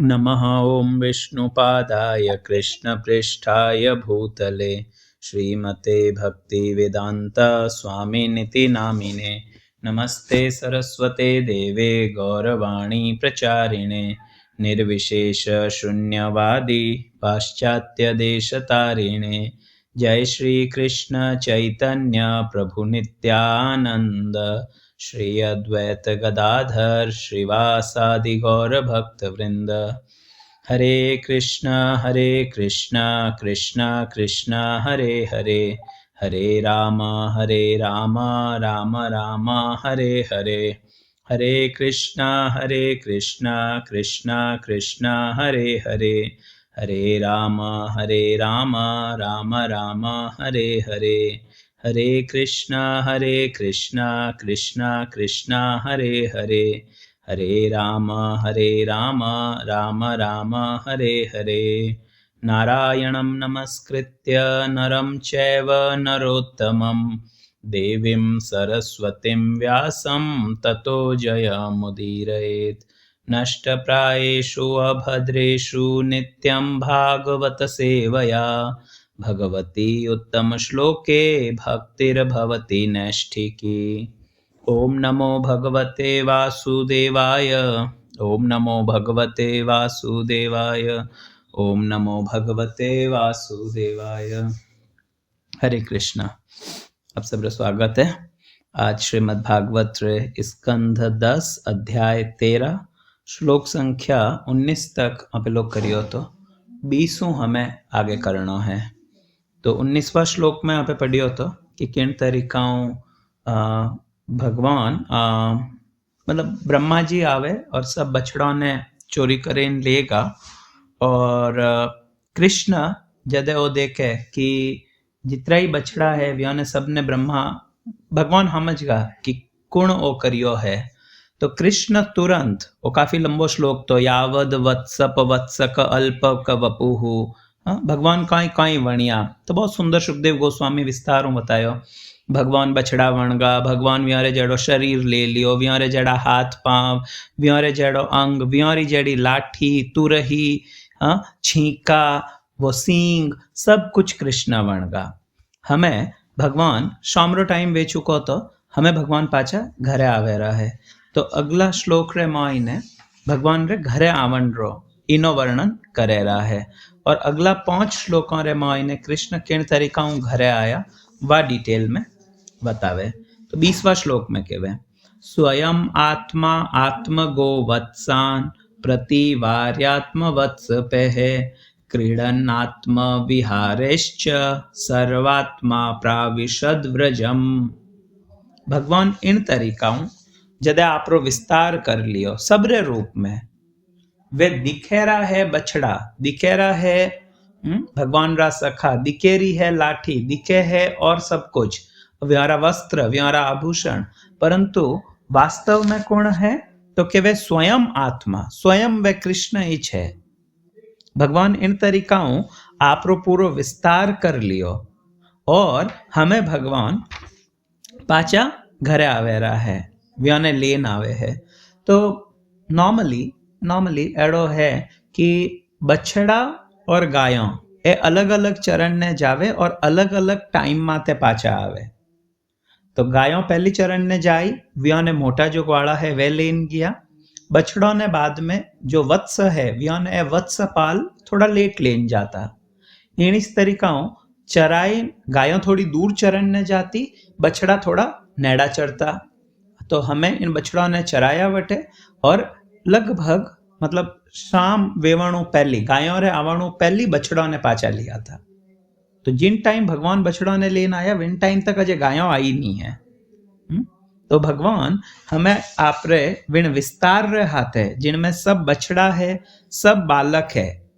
नमः ॐ विष्णुपादाय कृष्णपृष्ठाय भूतले श्रीमते भक्तिवेदान्त स्वामिनिति नामिने। नमस्ते सरस्वते देवे गौरवाणी प्रचारिणे निर्विशेष शून्यवादी पाश्चात्यदेशतारिणे। जय श्री कृष्ण चैतन्य प्रभु नित्यानंद श्री अद्वैत गदाधर श्रीवासादि गौर भक्त वृंद। हरे कृष्णा कृष्णा कृष्णा हरे हरे, हरे राम राम राम हरे हरे। हरे कृष्णा कृष्णा कृष्णा हरे हरे, हरे राम राम राम हरे हरे। हरे कृष्णा कृष्णा कृष्णा हरे हरे, हरे राम राम राम हरे हरे। नारायणं नमस्कृत्य नरं चैव नरोत्तमं देवीं सरस्वतीं व्यासं ततो जयमुदीरयेत्। नष्टप्रायेषु अभद्रेषु नित्यं भागवत सेवया भगवती उत्तम श्लोके भक्तिर्भवति नैष्ठिकी। ओम नमो भगवते वासुदेवाय, ओम नमो भगवते वासुदेवाय, ओम नमो भगवते वासुदेवाय। हरे कृष्णा। आप सबका स्वागत है। आज श्रीमद् भागवत स्कंध 10 अध्याय 13 श्लोक संख्या 19 तक आप लोग करियो तो 20 हमें आगे करना है। तो 19वां श्लोक में आप पढ़ियो तो कि किन तरीकाओं भगवान मतलब ब्रह्मा जी आवे और सब बछड़ा ने चोरी करें लेगा और कृष्ण जदे वो देखे कि जितना ही बछड़ा है व्योने सब ने ब्रह्मा भगवान समझ गा कि कुण ओ करियो है। तो कृष्ण तुरंत, वो काफी लंबो श्लोक तो यावद वत्सप वत्सक अल्प वपुहु, भगवान काई काई वणिया। तो बहुत सुंदर सुखदेव गोस्वामी विस्तारों बतायो। भगवान बछड़ा वणगा, भगवान व्यारे जड़ो शरीर ले लियो, व्यारे जड़ा हाथ पांव, व्यारे जड़ो अंग, व्यारी जड़ी लाठी तुरही, छींका वो सींग, सब कुछ कृष्ण वणगा। हमें भगवान शामरो टाइम वे चुको तो हमें भगवान पाचा घरे आवे रहा है। तो अगला श्लोक रे मायने भगवान रे घरे आवन रो इनो वर्णन करे रहा है। और अगला 5 श्लोकों रे मायने कृष्ण किन तरीका घरे आया वा डिटेल में बतावे। तो 20वां श्लोक में कहवे स्वयं आत्मा आत्मगो वत्सान प्रतिवार्यात्म वत्स पहे क्रीडनात्म विहारेश्च सर्वात्मा प्राविशद व्रजम। भगवान इन तरीकाओं जदे आपरो विस्तार कर लियो सबरे रूप में। वे दिखेरा है बछड़ा, दिखेरा है भगवान रा सखा, दिखेरी है लाठी, दिखे है और सब कुछ, व्यारा वस्त्र, व्यारा आभूषण, परंतु वास्तव में कौन है? तो कि वे स्वयं आत्मा, स्वयं वे कृष्ण ही है। भगवान इन तरीकाओं आपरो पूरो विस्तार कर लियो और हमें भगवान पाचा घरे आवे रहा है, व्याने लेन आवे है। तो नॉर्मली एड़ो है कि बछड़ा और गायों ए अलग अलग चरण ने जावे और अलग अलग टाइम माते पाचा आवे। तो गायों पहली चरण ने जाई, व्याने मोटा जो ग्वाड़ा है वे लेन गया। बछड़ों ने बाद में जो वत्स है व्याने वत्स पाल थोड़ा लेट लेन जाता। इन इस तरीकाओं चराई गायों थोड़ी दूर चरण ने जाती, बछड़ा थोड़ा नेड़ा चढ़ता। तो हमें इन बछड़ों ने चराया वटे और लगभग मतलब शाम वेवणु पहली गायों रे आवणु पहली बछड़ों ने पाचा लिया था। तो जिन टाइम भगवान बछड़ों ने लेन आया विन टाइम तक अजय गायों आई नहीं है। तो भगवान हमें आपरे विन विस्तार रे हाथ है जिनमें सब बछड़ा है, सब बालक है,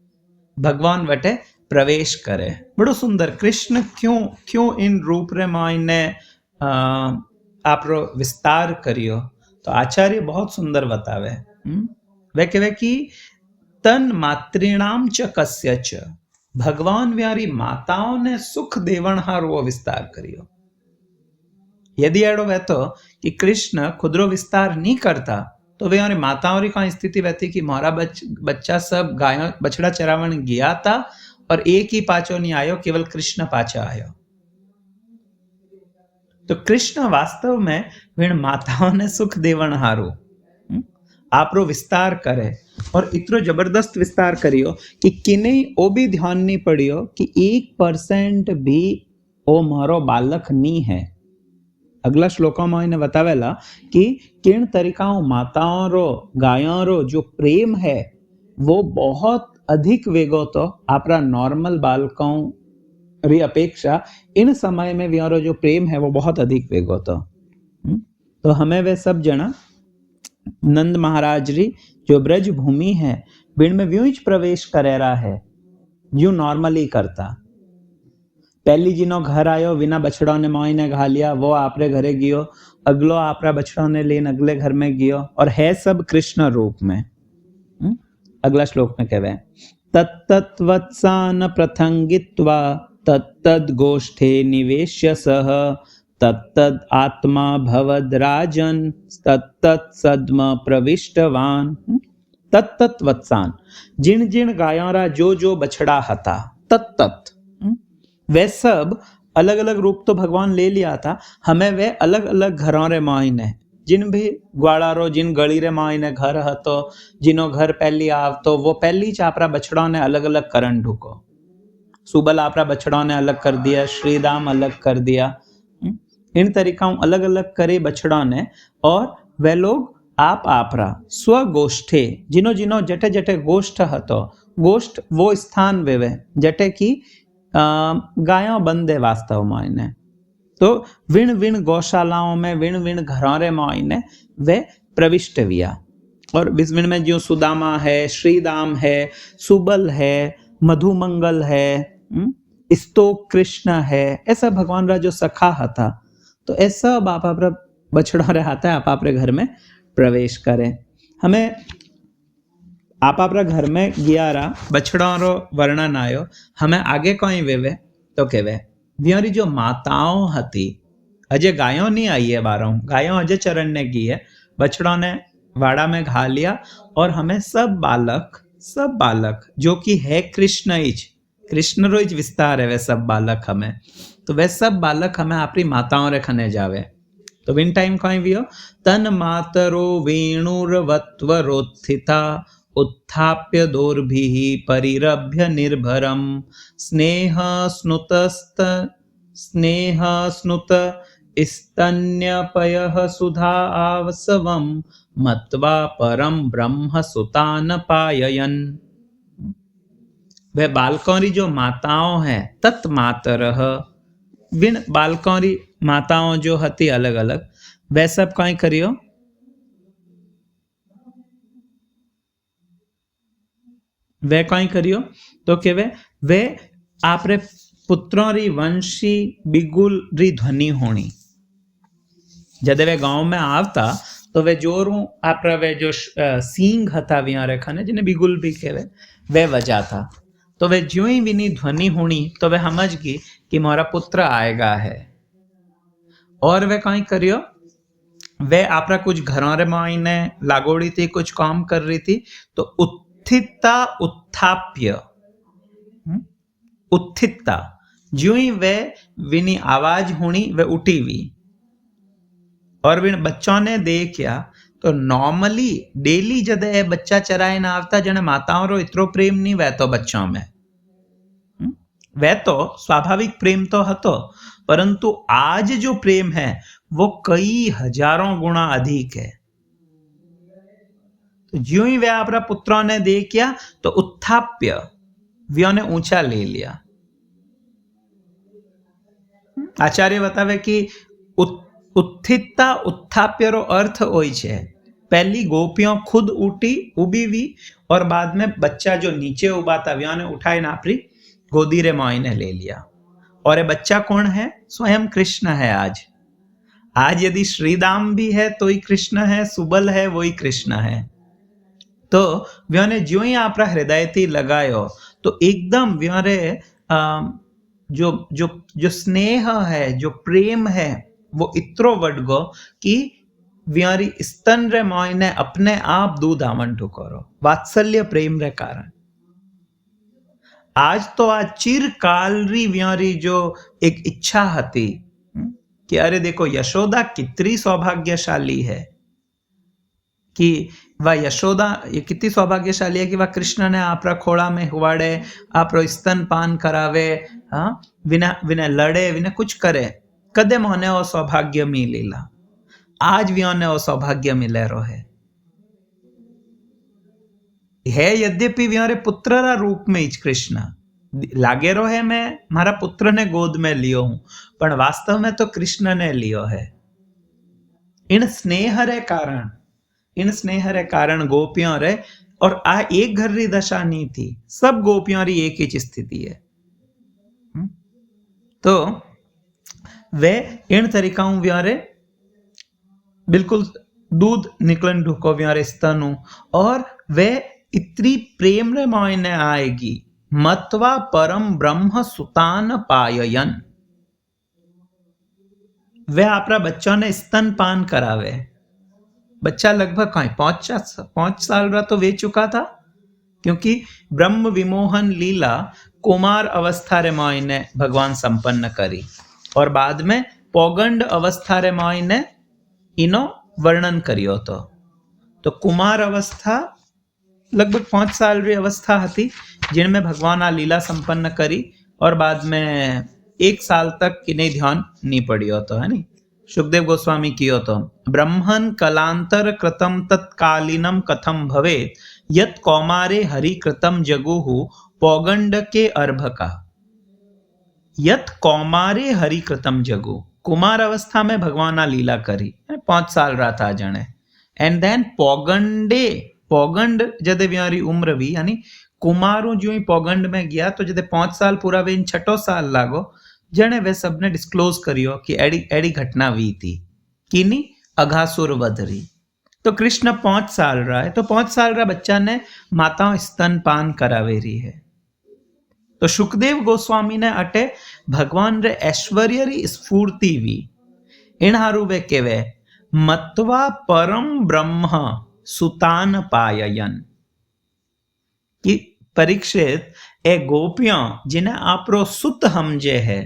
भगवान वटे प्रवेश करे। बड़ो सुंदर कृष्ण क्यों इन रूप रे मायने आपरो विस्तार करियो। तो आचार्य बहुत सुंदर बतावे। वे कहे कि तन मातृणाम च कस्य च, भगवान व्यारी माताओं ने सुख देवण हार वो विस्तार करियो। यदि एड़ो वे तो कि कृष्ण खुदरो विस्तार नहीं करता तो वे और माताओं री कई स्थिति वैसी कि मारा बच्चा सब गायों बछड़ा चरावण गया था और एक ही पाचो नहीं आयो, केवल कृष्ण पाचा आयो। तो कृष्ण वास्तव में विण माताओं ने सुख देवण हारू आपरो विस्तार करे और इतरो जबरदस्त विस्तार करियो कि किने ओ भी ध्यान नहीं पड़ियो कि 1% भी ओ मारो बालक नहीं है। अगला श्लोकों में इन्हें बतावेला कि किन तरीकाओं माताओं रो गायों रो जो प्रेम है वो बहुत अधिक वेगो तो आपरा नॉर्मल बालकों री अपेक्षा इन समय में व्यारो जो प्रेम है वो बहुत अधिक वेगो तो हमें वे सब जना नंद महाराज री जो ब्रज भूमि है बिन में व्यूज प्रवेश करेरा है यूं नॉर्मली करता। पहली जिनो घर आयो विना बछड़ा ने मोई ने घा लिया, वो आपरे घरे गियो, अगलो आपरा बछड़ा ने लेन अगले घर में गियो और है सब कृष्ण रूप में। अगला श्लोक में कहवे तत्तत्वत्सान प्रथंगित्वा तत्तद गोष्ठे निवेश्य सह तत्तद आत्मा भवद राजन तत्तत सद्म प्रविष्टवान। तत्तत्वत्सान जिन जिन गायों जो जो बछड़ा हता तत्तत वे सब अलग अलग रूप तो भगवान ले लिया था, हमें वे अलग अलग घरों रे मायने जिन भी ग्वाड़ारो जिन गली रे मायने घर हतो जिनो घर पहली आव तो वो पहली चापरा बछड़ों ने अलग अलग करन ढुको। सुबल आपरा बछड़ों ने अलग कर दिया, श्रीदाम अलग कर दिया, इन तरीकाओं अलग अलग करे बछड़ों ने और वे लोग आप आपरा स्व गोष्ठे जिनो जिनो जटे जटे गोष्ठ हतो, गोष्ठ वो स्थान वेवे जटे की गायों बंदे वास्तव में इन्हें तो विण विण गौशालाओं में विण विण घरों में वे प्रविष्ट विया और विण में जो सुदामा है, श्रीदाम है, सुबल है, मधुमंगल है, स्तोक कृष्ण है, ऐसा भगवान रा जो सखा था तो ऐसा आप बछड़ा रहता है आप आपरे घर में प्रवेश करें। हमें आप आपरा घर में गया रा बछड़ा रो वर्णन आयो, हमें आगे कोई वेवे तो केवे व्यारी जो माताओं हती अजय गायों नहीं आई है, बारों गायों अजय चरण ने की है, बछड़ों ने वाड़ा में घा लिया और हमें सब बालक जो कि है कृष्ण रोज विस्तार है वे सब बालक हमें तो वे सब बालक हमें आपरी माताओं रे खने जावे। तो विन टाइम कोई वियो तन मातरो वेणुर्वत्वरोत्थिता उत्थाप्य दोर्भिः परिरभ्य निर्भरम स्नेह स्नुत स्तन्यपयः सुधा आवसवम मत्वा परम ब्रह्म सुतान पाययन। वह बालकों री जो माताओं हैं तत्मातरः विन बालकों री माताओं जो हती अलग अलग वह सब कहीं करियो वे कहीं करियो तो के वे आपरे पुत्रों री वंशी बिगुल री ध्वनि होनी जदे वे गांव में आवता तो वे जोरू आपरा वे जो सींग हता विया रेखा ने जिन्हें बिगुल भी कहवे वे वजह था तो वे ज्यों ही विनी ध्वनि होनी तो वे समझ गई कि मोरा पुत्र आएगा है और वे कहीं करियो वे आपरा कुछ घरों रे मायने लागोड़ी थी कुछ काम कर रही थी तो उत्थिता ज्यों ही वे विनी आवाज होनी वे उठी हुई और विन बच्चों ने देखा तो नॉर्मली डेली जब बच्चा चराए ना आवता जने माताओं रो इतरो प्रेम नहीं वह तो बच्चों में वह तो स्वाभाविक प्रेम तो हतो परंतु आज जो प्रेम है वो कई हजारों गुना अधिक है। तो ज्यों ही वह अपना पुत्रों ने देखा तो उत्थाप्य व्यो ने ऊंचा ले लिया। आचार्य बतावे कि उत्थिता उत्थाप्य रो अर्थ होई छे पहली गोपियों खुद उभी हुई और बाद में बच्चा जो नीचे उबा था व्यो ने उठाई ना अपनी गोदी रे मायने ले लिया और ये बच्चा कौन है? स्वयं कृष्ण है। आज यदि श्रीदाम भी है तो ही कृष्ण है, सुबल है वो ही कृष्ण है। तो व्यो ने ज्यों ही आपरा हृदय थी लगायो तो एकदम व्योरे जो स्नेह है जो प्रेम है वो इतरो वड गो कि व्यारी स्तन रे मोयने अपने आप दूध आवंटू करो वात्सल्य प्रेम रे कारण। आज तो आ चिरकाल री व्यारी जो एक इच्छा हती कि अरे देखो यशोदा कितनी सौभाग्यशाली है, कि वह यशोदा ये कितनी सौभाग्यशाली है कि वह कृष्ण ने आपरा खोड़ा में हुआड़े, आपरो स्तन पान करावे, हाँ विना विना लड़े विना कुछ करे, कदे मोने वो सौभाग्य मिलेला। आज भी ओने वो सौभाग्य मिले रो है यद्यपि व्यारे पुत्र रा रूप में इच कृष्ण लागे रो है, मैं मारा पुत्र ने गोद में लियो हूं, पण वास्तव में तो कृष्ण ने लियो है। इन स्नेह रे कारण, इन स्नेह रे कारण गोपियों रे, और आ एक घर री दशा नहीं थी, सब गोपियों री एक ही स्थिति है। तो वे इन तरीकाओं व्यारे बिल्कुल दूध निकलन ढुको व्यारे स्तनु, और वे इतनी प्रेम रे मायने आएगी मत्वा परम ब्रह्म सुतान पाययन। वे आपरा बच्चों ने स्तन पान करावे, बच्चा लगभग कहीं 5 साल रहा तो वे चुका था, क्योंकि ब्रह्म विमोहन लीला कुमार अवस्था रे मायने भगवान संपन्न करी, और बाद में पौगंड अवस्था रे मायने इनो वर्णन करियो। तो कुमार अवस्था लगभग 5 साल री अवस्था हती जिनमें भगवान आ लीला संपन्न करी, और बाद में 1 साल तक इन्हें ध्यान नहीं पड़ियो तो, है नी। सुखदेव गोस्वामी कियो तो ब्रह्मन कलांतर कृतम तत्कालीनम कथम भवे यत कौमारे हरि कृतम जगुहु पौगंड के अर्भका। यत कौमारे हरि कृतम जगु, कुमार अवस्था में भगवान आ लीला करी, 5 साल रहा था जने, एंड देन पौगंडे, पौगंड जदे व्यारी उम्र भी, यानी कुमारू जो ही पौगंड में गया तो जदे 5 साल पूरा वे 6 साल लागो, जने वे सबने डिस्क्लोज करियो कि एडी एडी घटना हुई थी, किनी अघासुर वधरी। तो कृष्ण 5 साल रहा है, तो 5 साल रहा बच्चा ने माताओं स्तन पान करावेरी है। तो सुखदेव गोस्वामी ने अटे भगवान रे ऐश्वर्य री स्फूर्ति वी इन हारू वे केवे मत्वा परम ब्रह्म सुतान पाययन, कि परीक्षित ए गोपियां जिन्हें आपरो सुत हमजे है,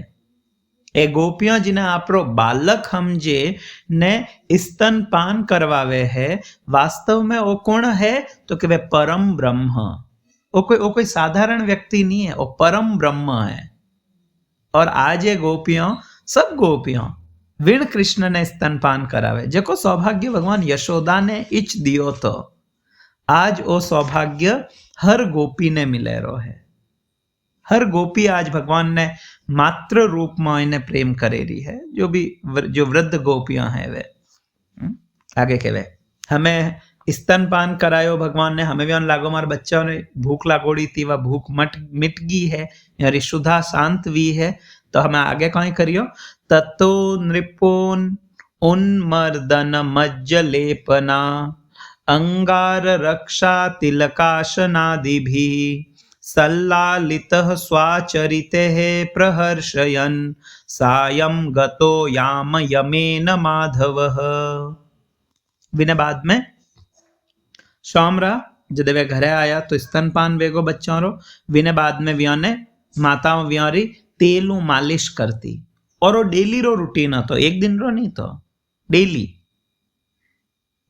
ए गोपियां जिन्हें आपरो बालक हमजे ने स्तन पान करवावे है, वास्तव में वो कौन है तो कि वे परम ब्रह्म, वो कोई साधारण व्यक्ति नहीं है, वो परम ब्रह्म है। और आज ये गोपियां, सब गोपियां वीण कृष्ण ने स्तनपान करावे, जेको सौभाग्य भगवान यशोदा ने इच दियो, तो आज वो सौभाग्य हर गोपी ने मिले रो है। हर गोपी आज भगवान ने मात्र रूप में इन्हें प्रेम करे रही है, जो वृद्ध गोपियां हैं वे। आगे के वे हमें स्तनपान करायो भगवान ने, हमें भी अन लागो मार बच्चों ने भूख लागोड़ी थी, वह भूख मिट गई है, यानी शुद्धा शांत भी है, तो हमें आगे कहीं करियो तत्तो नृपोन उन्मर्दन मज्जलेपना अंगार रक्षा तिलकाशनादि भी सल्लालितः स्वाचरितेः प्रहर्षयन् सायं गतो याम यमेन माधवः। बिना बाद में शामरा जब वे घरे आया तो स्तनपान वेगो बच्चों रो, बिना बाद में व्याने माता व्यारी तेलू मालिश करती, और वो डेली रो रूटीन હતો, एक दिन रो नहीं तो डेली।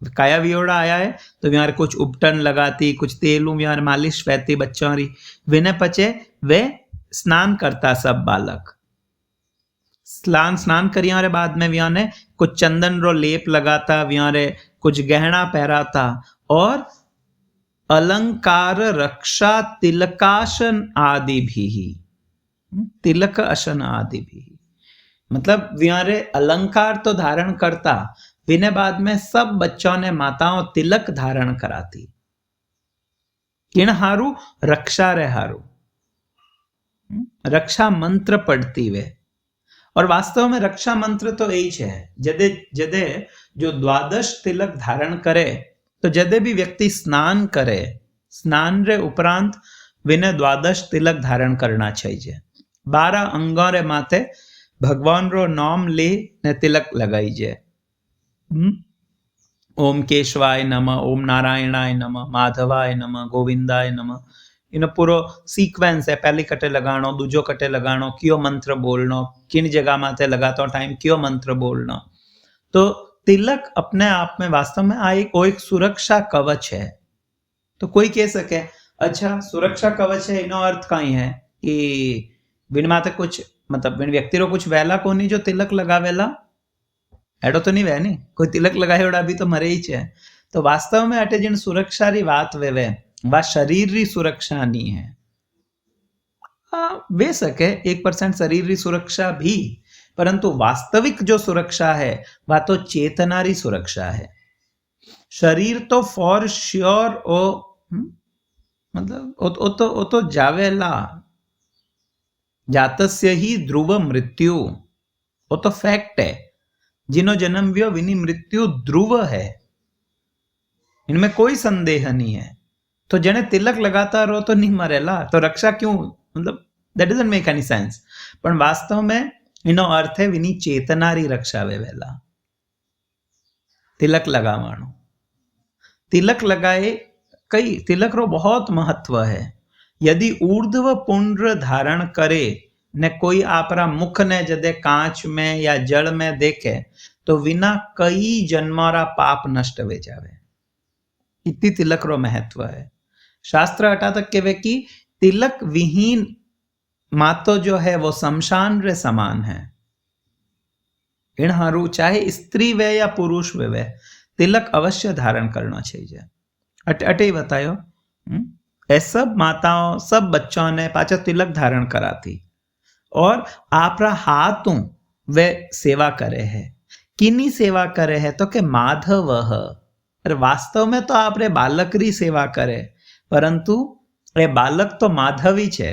काया वियोड़ा आया है तो यार कुछ उपटन लगाती, कुछ तेलू यार मालिश वहती बच्चों री, विने पचे वे स्नान करता सब बालक, स्नान करिया बाद में व्याने कुछ चंदन रो लेप लगाता, व्यारे कुछ गहना पहराता, और अलंकार रक्षा तिलकाशन आदि भी, तिलक अशन आदि भी, मतलब व्यारे अलंकार तो धारण करता, विने बाद में सब बच्चों ने माताओं तिलक धारण कराती, किन हारू रक्षा रे हारू, रक्षा मंत्र पढ़ती वे। और वास्तव में रक्षा मंत्र तो यही है, जदे जदे जो 12 तिलक धारण करे, तो जदे भी व्यक्ति स्नान करे, स्नान रे उपरांत विने 12 तिलक धारण करना चाहिए। 12 अंगों रे माथे भगवान रो नाम ले ने तिलक लगाई जे। ओम केशवाय नमः, ओम नारायणाय नमः, माधवाय नमः, गोविंदाय नमः। એનો પૂરો સિક્વન્સ है, पहली कटे लगाणो, दूजो कटे लगाणो, कियो मंत्र बोलनो, किन जगह माथे लगातो टाइम कियो मंत्र बोलनो। तो तिलक अपने आप में वास्तव में वो एक सुरक्षा कवच है। तो कोई कह सके अच्छा सुरक्षा कवच है, इनो अर्थ कई है कि बिन माथे कुछ मतलब बिन व्यक्ति रो कुछ वैला कोनी जो तिलक लगावेला एडो तो नहीं वे नहीं कोई तिलक लगाए भी तो मरे ही है। तो वास्तव में अटे जिन सुरक्षा री बात वेवे वा शरीर री सुरक्षा नहीं है। हाँ वे सके 1% शरीर री सुरक्षा भी, परंतु वास्तविक जो सुरक्षा है वह तो चेतना री सुरक्षा है। शरीर तो फॉर श्योर ओ मतलब ओ तो जावेला, जातस्य ही ध्रुव मृत्यु, वो तो फैक्ट है। जिनो जन्म व्यो विनी मृत्यु ध्रुव है, इनमें कोई संदेह नहीं है। तो जने तिलक लगाता रहो तो नहीं मरेला, तो रक्षा क्यों, मतलब that doesn't make any sense. पण वास्तव में इनो अर्थ है विनी चेतना री रक्षा वेवेला। तिलक लगावाणो, तिलक लगाए कई तिलक रो बहुत महत्व है। यदि ऊर्ध्व पुंड्र धारण करे ने कोई आपरा मुख ने जदे कांच में या जल में देखे तो विना कई जन्मारा पाप नष्ट वे जावे। इतनी तिलक रो महत्व है। शास्त्र हटा तक कहवे कि तिलक विहीन मातो जो है वो शमशान रे समान है। इन हारू चाहे स्त्री वे या पुरुष वे तिलक अवश्य धारण करना चाहिए। अटे बतायो ए सब माताओं सब बच्चों ने पाचा तिलक धारण करा थी और आपरा हाथों वे सेवा करे है। किनी सेवा करे है तो के माधव, अरे वास्तव में तो आपरे बालक री सेवा करे, परंतु ए बालक तो माधवी छे,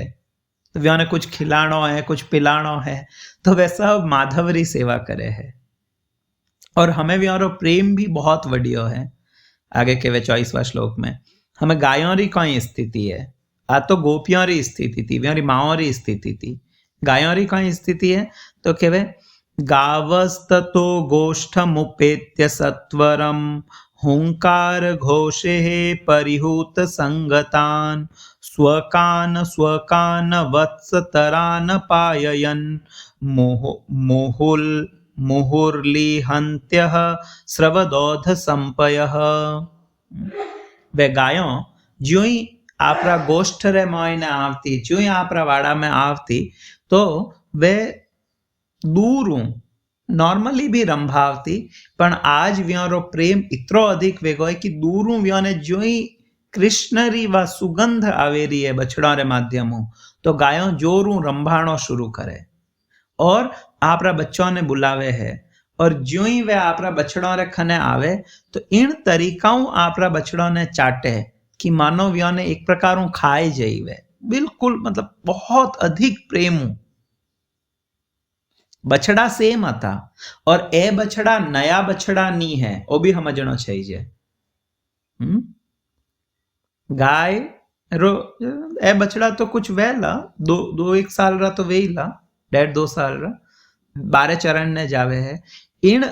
तो वे कुछ खिलाणो है कुछ पिलाणो है, तो वे सब माधव री सेवा करे है। और हमें व्यारो प्रेम भी बहुत वडियो है। आगे के वे 24वां श्लोक में हमें गायों री कोई स्थिति है, आ तो गोपियों री स्थिति थी, व्यारी माओ री स्थिति थी। गायों री कोई स्थिति है तो केवे गावस्ततो गोष्ठमुपेत्य सत्वरम हुंकार घोषे परिहूत संगतान स्वकान वत्सतरान पाययन मुहुर्लिहन्त्यः स्रवदोध संपयः। वे गायों ज्यों ही आपरा गोष्ठ रे मोईने आवती, ज्यों ही आपरा वाड़ा में आवती, तो वे दूरों नॉर्मली भी रंभावती, पण आज व्यारो प्रेम इतरो अधिक वेगो है कि दूरों व्योने ज्यों ही कृष्ण री व सुगंध आवेरी है बछड़ा रे माध्यमों, तो गायों जोरों रंभाणो शुरू करे और आपरा बच्चों ने बुलावे है। और ज्यों ही वे आपरा बछड़ों रे खने आवे तो इन तरीकाओं आपरा बछड़ों ने चाटे कि मानो व्यो ने एक प्रकारों खाए जाइवे, बिल्कुल मतलब बहुत अधिक प्रेम। बछड़ा सेम था और ए बछड़ा नया बछड़ा नहीं है, वो भी समझना चाहिए। गाय रो ए बछड़ा तो कुछ वेला दो एक साल रा तो वेला 1.5-2 साल रा 12 चरण ने जावे है। इन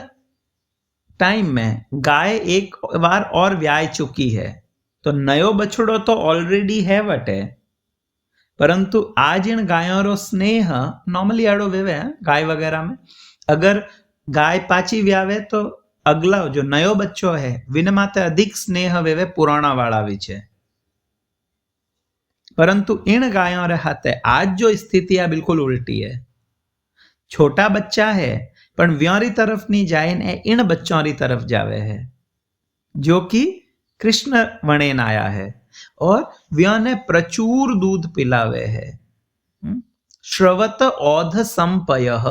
टाइम में गाय एक बार और व्याय चुकी है, तो नयो बछड़ो तो ऑलरेडी है वटे, परंतु आज इन गायों रो स्नेह नॉर्मली आड़ो वेवे है गाय वगैरह में। अगर गाय पाची व्यावे तो अगला जो नयो बच्चो है विने माते अधिक स्नेह वेवे पुराना वाला भी छे। परंतु इन गायों रे हाथे आज जो स्थिति है बिल्कुल उल्टी है। छोटा बच्चा है पण व्यारी तरफ नहीं जाए ने इन बच्चों री तरफ जावे है, जो कि कृष्ण वणेन आया है और व्या ने प्रचुर दूध पिलावे है। श्रवत औध संपयः,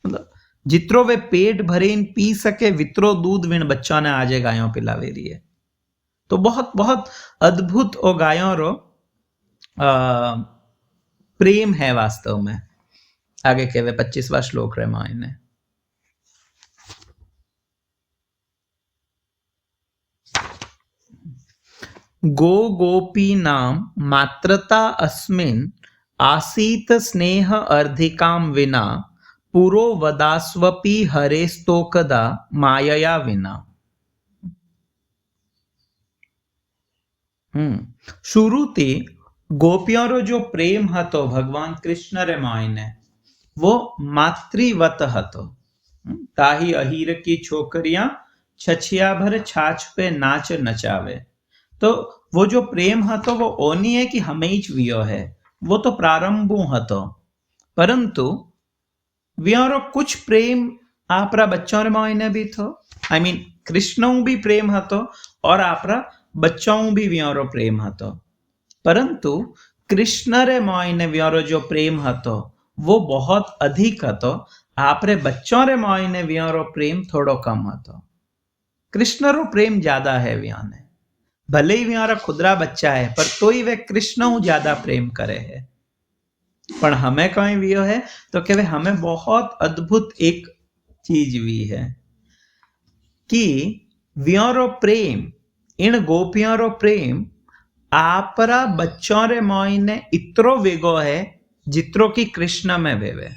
मतलब जित्रो वे पेट भरीन पी सके वित्रो दूध विन बच्चों ने आजे गायों पिलावे रही है। तो बहुत बहुत अद्भुत ओ गायों रो प्रेम है वास्तव में। आगे कहवे 25वां श्लोक रे मायने गो गोपी नाम मात्रता अस्मिन् आसीत स्नेह अर्धिकाम विना पुरो वदास्वपि हरेस्तोकदा मायया विना। શુરુથી ગોપીઓનો જો પ્રેમ હતો ભગવાન કૃષ્ણ રે માયને वो मातृवत હતો। ताही अहीर की छोकरियां छछिया भर छाछ पे नाच नचावे। तो वो जो प्रेम હતો वो ओनी है कि हमें ही वियो है, वो तो प्रारंभु હતો। परंतु वियारो कुछ प्रेम आपरा बच्चों रे मायने भी थो, आई मीन कृष्ण भी प्रेम હતો और आपरा बच्चों भी वियारो प्रेम હતો। परंतु कृष्ण रे मायने वियारो जो प्रेम હતો वो बहुत अधिक હતો। आपरे बच्चों रे मायने वियारो प्रेम थोड़ो कम હતો। कृष्ण रो प्रेम ज्यादा है वियाने, भले ही वियारा खुदरा बच्चा है पर तो ही वे कृष्ण ज्यादा प्रेम करे है। पर हमें कहीं वियो है तो के हमें बहुत अद्भुत एक चीज भी है कि वियारो प्रेम, इन गोपियों रो प्रेम आपरा बच्चों रे मायने इतरो वेगो है जितरो की कृष्ण में वेवे।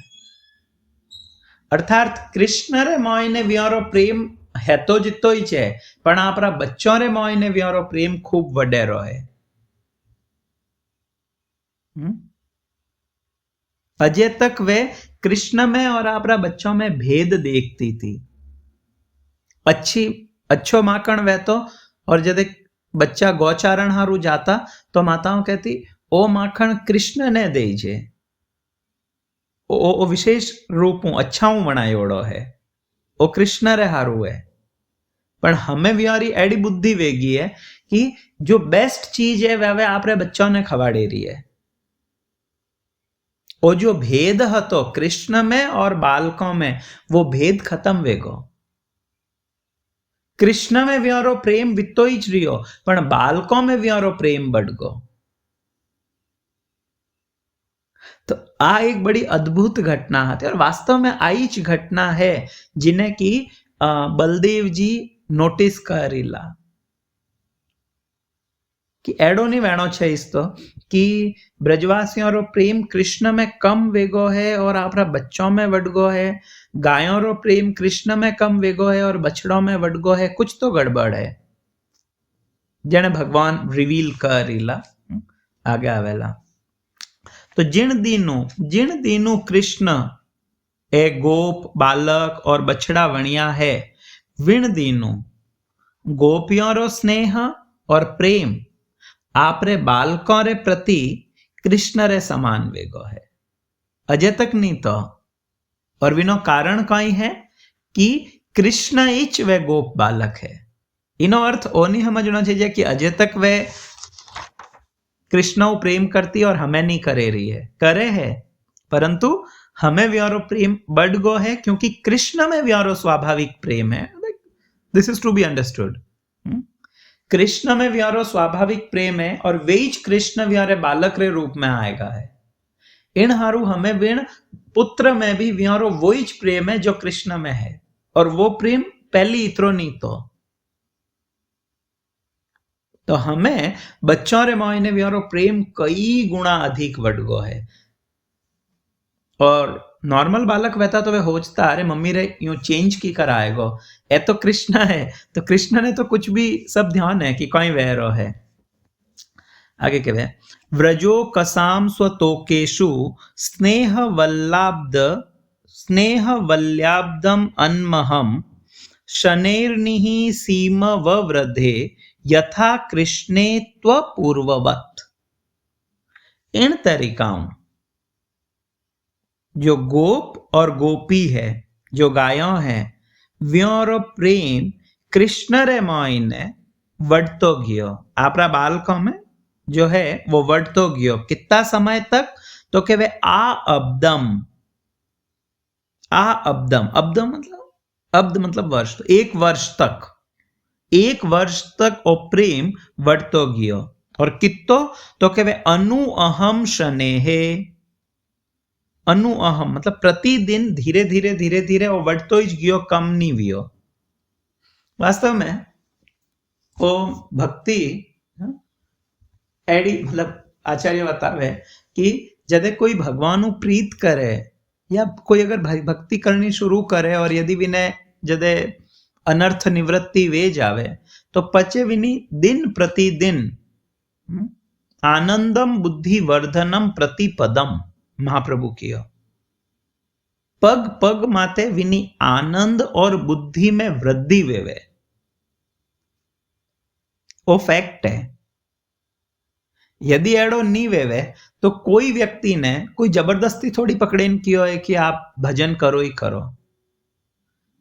अर्थात कृष्ण रे मायने वियारो प्रेम है तो जितो ही छे, पण आपरा बच्चों रे मायने वियारो प्रेम खूब वडेरो है। अजय तक वे कृष्ण में और आपरा बच्चों में भेद देखती थी। अच्छो माखण वहतो और जब बच्चा गौचारण हारू जाता तो माताओं कहती ओ माखण कृष्ण ने देजे, ओ विशेष रूप अच्छाऊ बनायोड़ो है, ओ कृष्ण रे हारू है। पर हमें व्यारी एडी बुद्धि वेगी है कि जो बेस्ट चीज है वह आपरे बच्चों ने खवाड़ी रही है। वो जो भेद हतो कृष्ण में और बालकों में, वो भेद खत्म वेगो। कृष्ण में व्यारो प्रेम वितो ही रियो, पर बालकों में व्यारो प्रेम बढ़ गो। तो आ एक बड़ी अद्भुत घटना है और वास्तव में आई ज घटना है जिन्हें की बलदेव जी नोटिस करेला कि एडो नहीं वेणो छे इस तो कि ब्रजवासियों रो प्रेम कृष्ण में कम वेगो है और आपरा बच्चों में वडगो है, गायों रो प्रेम कृष्ण में कम वेगो है और बछड़ों में वडगो है, कुछ तो गड़बड़ है। जने भगवान रिवील करेला आगे आवेला। तो जिन दिनों कृष्ण ए गोप बालक और बछड़ा वणिया है, विण दिनों गोपियों रो स्नेह और प्रेम आपरे बालकों रे प्रति कृष्ण रे समान वेगो है, अजय तक नहीं तो। और विनो कारण कई है कि कृष्ण इच वे गोप बालक है। इनो अर्थ ओ नहीं समझना चाहिए कि अजय तक वे कृष्ण प्रेम करती और हमें नहीं करे रही है, करे है, परंतु हमें व्यारो प्रेम बढ़ गो है क्योंकि कृष्ण में व्यारो स्वाभाविक प्रेम है। This is to be understood. Krishna में व्यारो स्वाभाविक प्रेम है और वेज कृष्ण व्यारे बालक रे रूप में आएगा है। इन हारू हमें विण पुत्र में भी व्यारो वोइच प्रेम है जो कृष्ण में है, और वो प्रेम पहली इतरो नहीं तो हमें बच्चों रे मायने व्यारो प्रेम कई गुणा अधिक वडगो है। और नॉर्मल बालक वहता तो वे होचता अरे मम्मी रे यूं चेंज की कराएगो, ए तो कृष्ण है, तो कृष्ण ने तो कुछ भी सब ध्यान है कि कोई वहरो है। आगे के वे व्रजो कसाम स्वतोकेशु स्नेह वल्लाब्दम अन्महम शनेर्निः सीम ववृधे यथा कृष्णे त्वपूर्ववत्। इन तरीकाओं जो गोप और गोपी है, जो गायों है, व्योरो प्रेम कृष्ण रे मायने वडतो गयो। आपरा बालकों में जो है वो वडतो गयो। कितना समय तक? तो के वे अब्दम मतलब अब्द मतलब वर्ष, तो एक वर्ष तक वो प्रेम वडतो गयो। और कितो? तो के वे अनुअहम शनेहे, अनुअहम मतलब प्रतिदिन धीरे धीरे वो वडतो ही गयो, कम नहीं वियो। वास्तव में वो भक्ति एडी मतलब आचार्य बतावे कि जदे कोई भगवान प्रीत करे या कोई अगर भक्ति करनी शुरू करे और यदि विने जदे अनर्थ निवृत्ति वे जावे तो पचे विनी दिन प्रतिदिन आनंदम बुद्धि वर्धनम प्रतिपदम महाप्रभु कियो पग पग माते विनी आनंद और बुद्धि में वृद्धि वेवे वो फैक्ट है। यदि एड़ो नहीं वेवे तो कोई व्यक्ति ने कोई जबरदस्ती थोड़ी पकड़े कियो है कि आप भजन करो ही करो।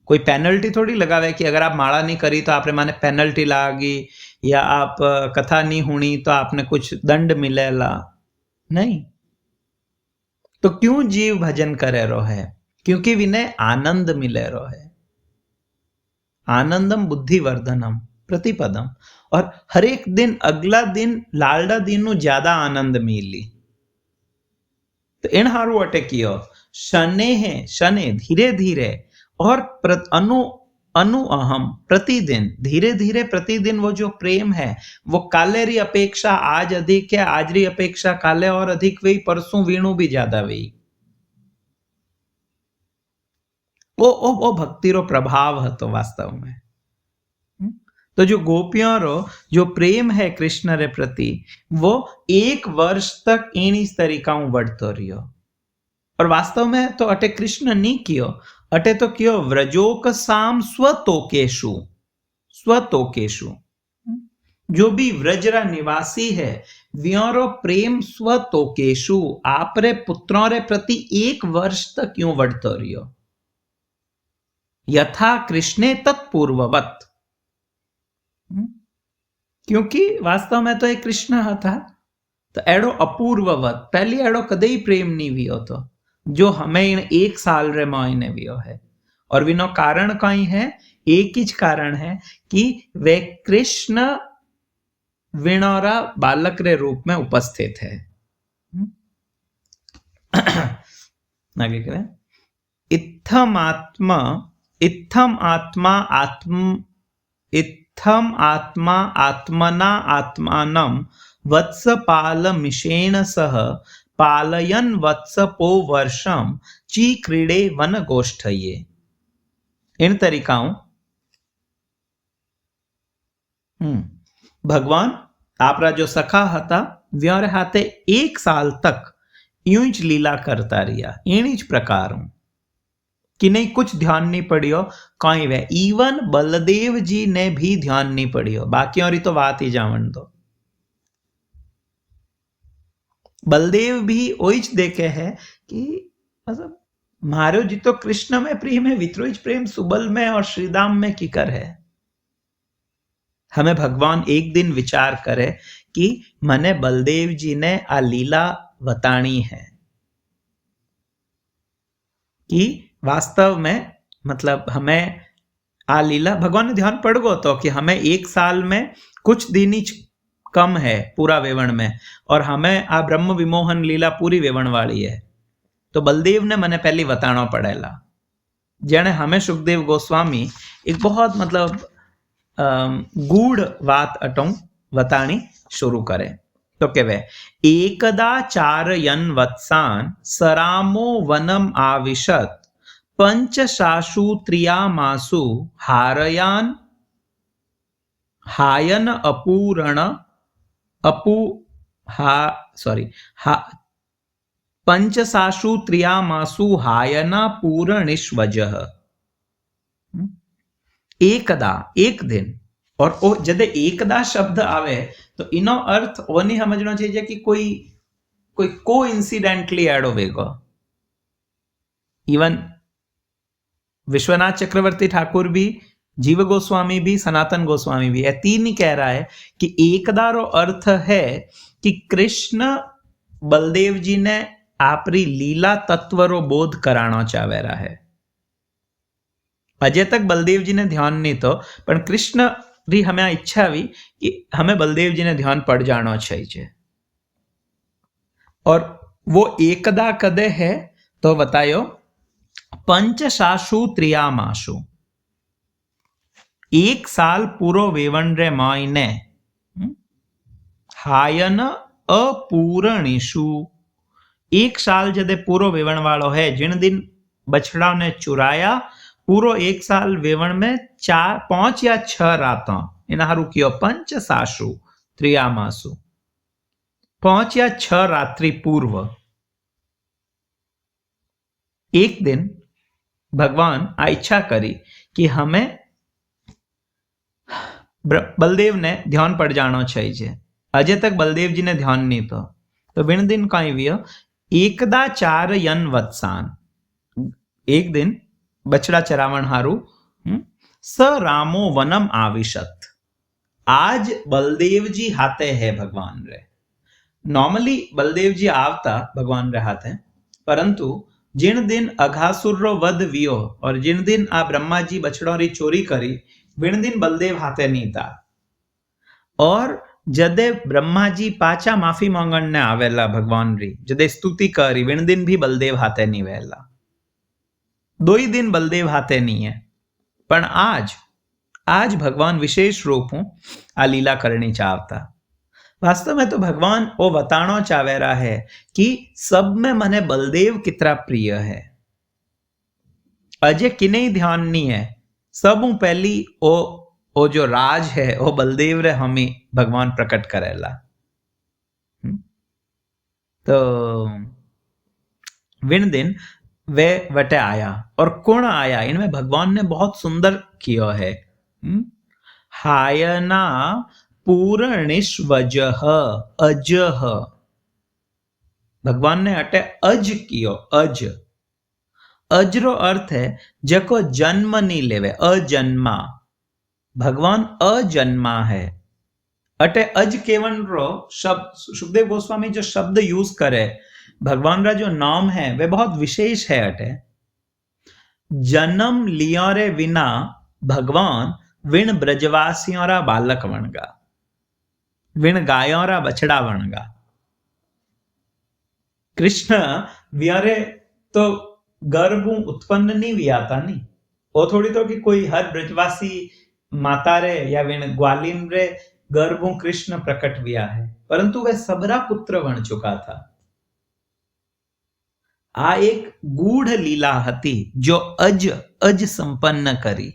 कोई पेनल्टी थोड़ी लगावे कि अगर आप माला नहीं करी तो आपने माने पेनल्टी लागी या आप कथा नहीं हुणी तो आपने कुछ दंड मिलेला नहीं। तो क्यों जीव भजन करे रो है? क्योंकि विनय आनंद मिले रो है। आनंदम बुद्धि वर्धनम प्रतिपदम और हर एक दिन अगला दिन लालडा दिन ज्यादा आनंद मिली। तो इन हारू अटे कियो शने धीरे धीरे और अनु अनु अहम प्रतिदिन धीरे धीरे प्रतिदिन वो जो प्रेम है वो काले री अपेक्षा आज अधिक है, आज री अपेक्षा काले और अधिक हुई, परसों वीणु भी ज्यादा हुई। वो भक्ति रो प्रभाव है तो वास्तव में। तो जो गोपियों रो जो प्रेम है कृष्ण रे प्रति वो 1 वर्ष तक इन तरीका बढ़तो रहियो। और वास्तव में तो अटे कृष्ण नहीं कियो, अटे तो कियो व्रजोक साम स्वतोकेशु। स्वतोकेशु जो भी व्रजरा निवासी है व्योरो प्रेम स्वतोकेशु आपरे पुत्रों रे प्रति 1 वर्ष तक क्यों बढ़तो रहियो यथा कृष्णे तत्पूर्ववत। क्योंकि वास्तव में तो एक कृष्ण था तो एड़ो अपूर्ववत पहली एड़ो कदे ही प्रेम नहीं वियो तो जो हमें इन 1 साल रे मायने वियो है। और विनो कारण कई है, एक ही कारण है कि वे कृष्ण विणोरा बालक रे रूप में उपस्थित है। आगे करें इत्थम आत्मा आत्मना आत्मानं वत्सपालमिषेण सह पालयन वत्सपो वर्षम ची क्रीडे वन गोष्ठये। इन तरीकाओं भगवान आपरा जो सखा हता व्योरे हाथे 1 साल तक यूं ज लीला करता रिया एनी ज प्रकार कि नहीं कुछ ध्यान नहीं पड़ियो कहीं वे इवन बलदेव जी ने भी ध्यान नहीं पड़ियो। बाकी और तो बात ही जावन दो। बलदेव भी ओइच देखे है कि मतलब मारो जी तो कृष्ण में प्रेम है, वित्रोज प्रेम सुबल में और श्रीदाम में किकर है। हमें भगवान एक दिन विचार करे कि मने बलदेव जी ने आ लीला बतानी है कि वास्तव में मतलब हमें आ लीला भगवान ने ध्यान पड़ गो तो कि हमें 1 साल में कुछ दिन ही कम है पूरा वेवण में और हमें आ ब्रह्म विमोहन लीला पूरी वेवण वाली है। तो बलदेव ने मने पहली बताना पड़ेला जेने हमें सुखदेव गोस्वामी एक बहुत मतलब गूढ़ बात अटों बतानी शुरू करे। तो केवे एकदा चारयन वत्सान सरामो वनम आविशत पंचशाशु त्रियामासु हायन पंचशाशु त्रियामासु हायना पूरणिश्वजः। एकदा एक दिन और ओ जदे एकदा शब्द आवे तो इनो अर्थ वो नहीं समझना चाहिए कि कोई को इंसिडेंटली एड होवेगा। इवन विश्वनाथ चक्रवर्ती ठाकुर भी, जीव गोस्वामी भी, सनातन गोस्वामी भी, तीन ही कह रहा है कि एकदा रो अर्थ है कि कृष्ण बलदेव जी ने आपरी लीला तत्व रो बोध कराना चाहे रहा है। अजय तक बलदेव जी ने ध्यान नहीं तो पर कृष्ण री हमें इच्छा हुई कि हमें बलदेव जी ने ध्यान पड़ जाना चाहिए। और वो एकदा कदे है तो बतायो पंचशाशु त्रियामाशु 1 साल पूरो वेवण रे मायने हायन अपूरणिशु 1 साल जदे पूरो वेवण वालो है जिन दिन बछड़ा ने चुराया पूरो 1 साल वेवण में 4, 5 या 6 रात इना हारू कियो पंचशाशु त्रियामासु पहुंचा 6 रात्रि पूर्व। एक दिन भगवान आ इच्छा करी कि हमें बलदेव ने ध्यान पड़ जाना चाहिए। अजय तक बलदेव जी ने ध्यान नहीं तो विण दिन कई वियो एकदा 4 यन वत्सान। एक दिन बछड़ा चरावण हारू स रामो वनम आविशत। आज बलदेव जी हाथे है भगवान रे। नॉर्मली बलदेव जी आवता भगवान रे हाथे, परंतु जिन दिन अघासुर रो वध वियो और जिन दिन आ ब्रह्मा जी बछड़ों री चोरी करी विण दिन बलदेव हाथे नहीं था। और जदे ब्रह्मा जी पाचा माफी मांगण ने आवेला भगवान री, जदे स्तुति करी विण दिन भी बलदेव हाथे नहीं वेला। 2 ही दिन बलदेव हाथे नहीं है, पण आज भगवान विशेष रूप हूं आ लीला करनी चाहता। वास्तव में तो भगवान वो बताना चाहे रहा है कि सब में मने बलदेव कितना प्रिय है। अजय किने ध्यान नहीं है, सब पहली ओ जो राज है वो बलदेव रे हमें भगवान प्रकट करेला। तो विन दिन वे वटे आया और कौन आया, इनमें भगवान ने बहुत सुंदर किया है। हायना पूर्णिश्वजह अजह। भगवान ने अटे अज कियो। अज रो अर्थ है जको जन्म नहीं लेवे, अजन्मा। भगवान अजन्मा है। अटे अज केवन रो शब्द सुखदेव गोस्वामी जो शब्द यूज करे, भगवान रा जो नाम है वे बहुत विशेष है। अटे जन्म लिया रे विना भगवान विण ब्रजवासियों रा बालक वणगा, विण गायों रा बछड़ा वणगा। कृष्ण व्यारे तो गर्भ उत्पन्न नहीं वियाता नहीं। वो थोड़ी तो कि कोई हर ब्रजवासी माता रे या विण ग्वालिन रे गर्भ कृष्ण प्रकट विया है, परंतु वह सबरा पुत्र बन चुका था। आ एक गूढ़ लीला हती जो अज संपन्न करी।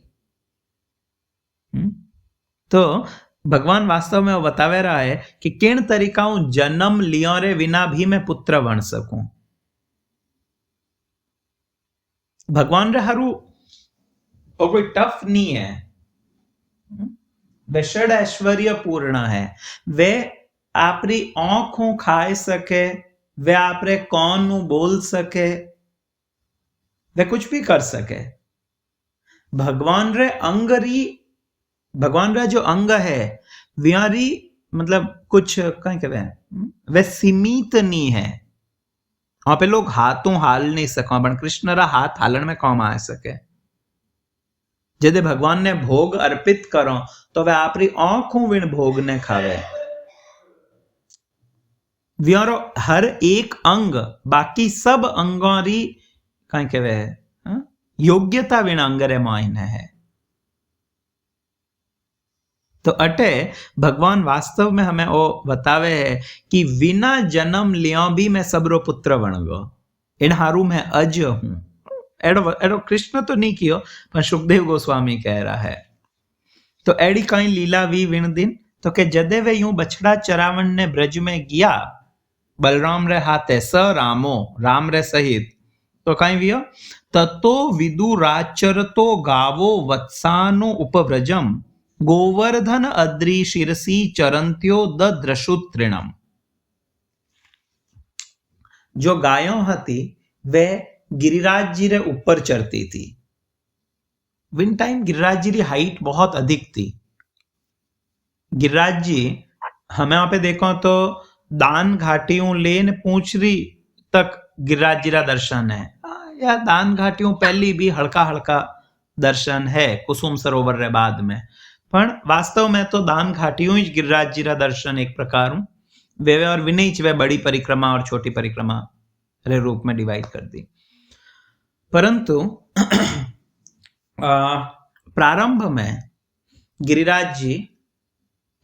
तो भगवान वास्तव में वो बतावे रहा है कि किन तरीकाओं जन्म लियो रे विना भी मैं पुत्र बन सकूं। भगवान रे हरू और कोई टफ नहीं है। वे षड ऐश्वर्य पूर्ण है। वे आपरी आंखों खाए सके, वे आपरे कौन नु बोल सके, वे कुछ भी कर सके। भगवान रे अंगरी, भगवान रा जो अंग है व्यारी मतलब कुछ कहीं कहवे वे सीमित नहीं है। वहां पे लोग हाथों हाल नहीं सका, पर कृष्ण रा हाथ हालन में काम आ सके। जदे भगवान ने भोग अर्पित करो तो वे आपरी आंखों विण भोग ने खावे। व्यारो हर एक अंग बाकी सब अंगों री कहीं कहवे योग्यता विण अंगरे मायने है। तो अटे भगवान वास्तव में हमें वो बतावे है कि बिना जन्म लिया भी मैं सबरो पुत्र बन गो। इन हारू मैं अज हूं। एडो कृष्ण तो नहीं कियो, पर सुखदेव गोस्वामी कह रहा है। तो एडी कई लीला वी विण दिन तो के जदे वे यूं बछड़ा चरावण ने ब्रज में गया बलराम रे हाथे स रामो, राम रे सहित। तो कई वियो ततो विदुराचरतो गावो वत्सानो उपव्रजम गोवर्धन अद्रि शिरसी चरंत्यो दद्रशुत्रिणम। जो गायों हती वे गिरिराज जी रे ऊपर चढ़ती थी। विन टाइम गिरिराज जी की हाइट बहुत अधिक थी। गिरिराज जी हमें वहां पे देखो तो दान घाटियों लेन पूंछरी तक गिरिराज जी का दर्शन है। या दान घाटियों पहली भी हल्का हल्का दर्शन है कुसुम सरोवर रे बाद में, पर वास्तव में तो दान घाटियों ही गिरिराज जी का दर्शन एक प्रकार वे और विनीच वे बड़ी परिक्रमा और छोटी परिक्रमा रे रूप में डिवाइड कर दी। परंतु प्रारंभ में गिरिराज जी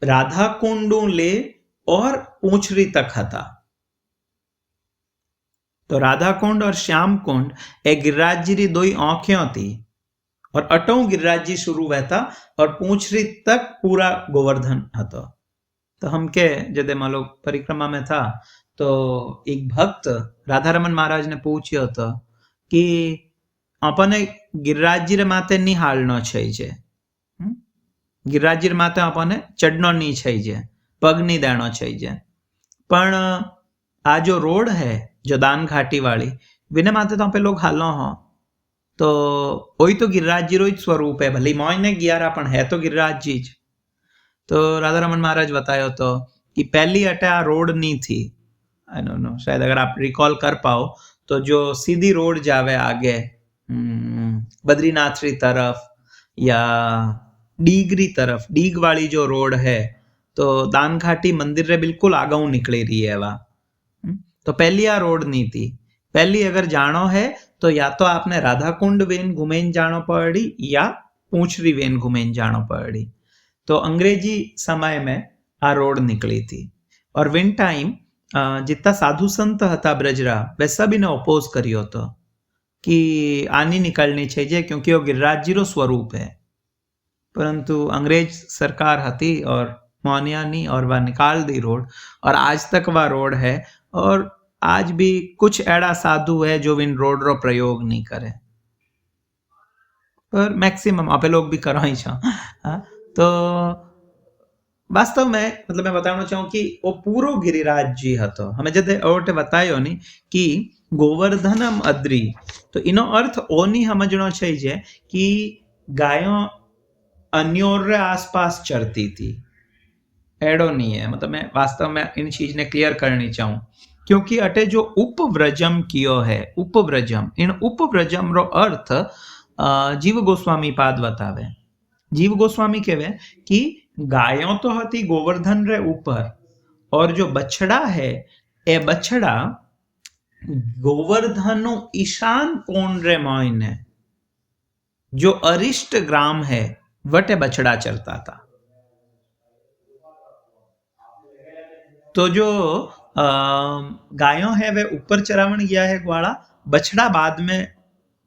राधा कुंडू ले और पूंछरी तक था। तो राधा कुंड और श्याम कुंड एक गिरिराज जी की 2 आंखें थी और अटों गिरिराज जी शुरू हुआ था और पूंछरी तक पूरा गोवर्धन था। तो हम के जदे मान लो परिक्रमा में था तो एक भक्त राधारमन महाराज ने पूछ्यो तो कि अपने गिरिराज रे माते नहीं हालनो छे जे गिरिराज रे माते अपने चढ़नो नहीं छे जे पग नहीं देनो छे जे पण आ जो रोड है जो दान घाटी वाली विने माते तो आप लोग हालो हो तो वही तो गिरिराज जी रो ही स्वरूप है भले मोय ने ग्यारह पण है तो गिरिराज जी ज तो राधारमन महाराज बतायो तो कि पहली अटे आ रोड नहीं थी आई डोंट नो शायद अगर आप रिकॉल कर पाओ तो जो सीधी रोड जावे आगे बद्रीनाथ री तरफ या डीगरी तरफ डीग वाली जो रोड है तो दान घाटी मंदिर रे बिल्कुल आगाऊ निकली रही है वा तो पहली आ रोड नहीं थी पहली अगर जानो है तो या तो आपने राधा कुंड वेन घूमेन जानो पड़ी या पूंछरी वेन घूमेन जानो पड़ी तो अंग्रेजी समय में आ रोड निकली थी और विन टाइम जितना साधु संत हता ब्रजरा वे सभी ने ओपोज करियो तो कि आनी निकलनी चाहिए क्योंकि वो गिरिराज जी रो स्वरूप है परंतु अंग्रेज सरकार हती और मौनिया नहीं और वह निकाल दी रोड और आज तक वह रोड है और आज भी कुछ ऐसा साधु है जो इन रोड रो प्रयोग नहीं करे पर मैक्सिमम आप लोग भी करो ही छो तो वास्तव में मतलब मैं बताना चाहूँ कि वो पूरो गिरिराज जी हतो हमें जदे ओटे बतायो नहीं कि गोवर्धनम अद्री तो इनो अर्थ ओ नहीं समझनो चाहिए कि गायों अन्योर आसपास चरती थी एडो नहीं है मतलब मैं वास्तव में इन चीज ने क्लियर करनी चाहूँ क्योंकि अटे जो उपव्रजम कियो है उपव्रजम इन उपव्रजम रो अर्थ जीव गोस्वामी पाद बतावे जीव गोस्वामी कहवे कि गायों तो हती गोवर्धन रे ऊपर और जो बछड़ा है ए बछड़ा गोवर्धन ईशान कोण रे मायने जो अरिष्ट ग्राम है वटे बछड़ा चलता था तो जो गायों है वे ऊपर चरावण गया है ग्वाला बछड़ा बाद में